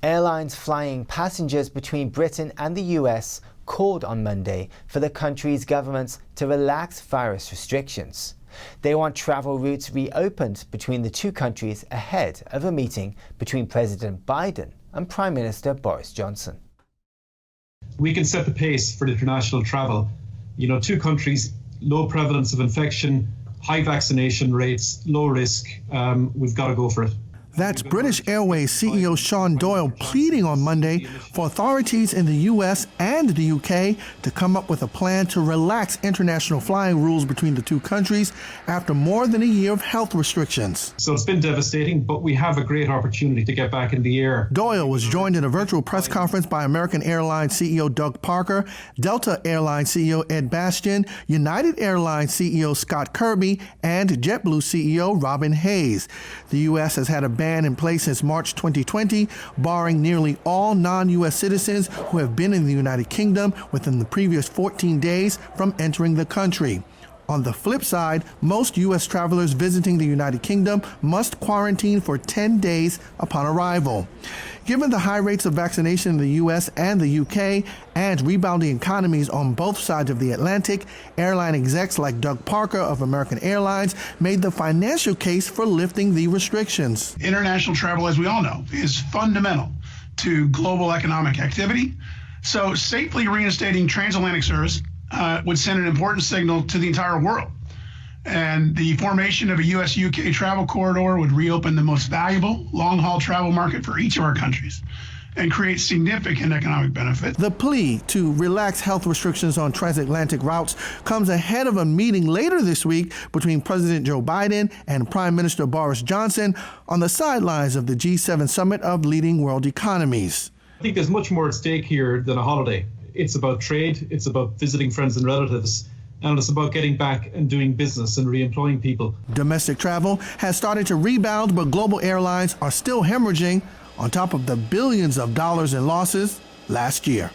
Airlines flying passengers between Britain and the US called on Monday for the country's governments to relax virus restrictions. They want travel routes reopened between the two countries ahead of a meeting between President Biden and Prime Minister Boris Johnson. We can set the pace for international travel. Two countries, low prevalence of infection, high vaccination rates, low risk. We've got to go for it. That's British Airways CEO Sean Doyle pleading on Monday for authorities in the U.S. and the U.K. to come up with a plan to relax international flying rules between the two countries after more than a year of health restrictions. So it's been devastating, but we have a great opportunity to get back in the air. Doyle was joined in a virtual press conference by American Airlines CEO Doug Parker, Delta Airlines CEO Ed Bastian, United Airlines CEO Scott Kirby, and JetBlue CEO Robin Hayes. The U.S. has had a ban in place since March 2020, barring nearly all non-U.S. citizens who have been in the United Kingdom within the previous 14 days from entering the country. On the flip side, most U.S. travelers visiting the United Kingdom must quarantine for 10 days upon arrival. Given the high rates of vaccination in the U.S. and the U.K. and rebounding economies on both sides of the Atlantic, airline execs like Doug Parker of American Airlines made the financial case for lifting the restrictions. International travel, as we all know, is fundamental to global economic activity. So safely reinstating transatlantic service would send an important signal to the entire world. And the formation of a U.S.-UK travel corridor would reopen the most valuable long-haul travel market for each of our countries and create significant economic benefit. The plea to relax health restrictions on transatlantic routes comes ahead of a meeting later this week between President Joe Biden and Prime Minister Boris Johnson on the sidelines of the G7 summit of leading world economies. I think there's much more at stake here than a holiday. It's about trade, it's about visiting friends and relatives, and it's about getting back and doing business and re-employing people. Domestic travel has started to rebound, but global airlines are still hemorrhaging on top of the billions of dollars in losses last year.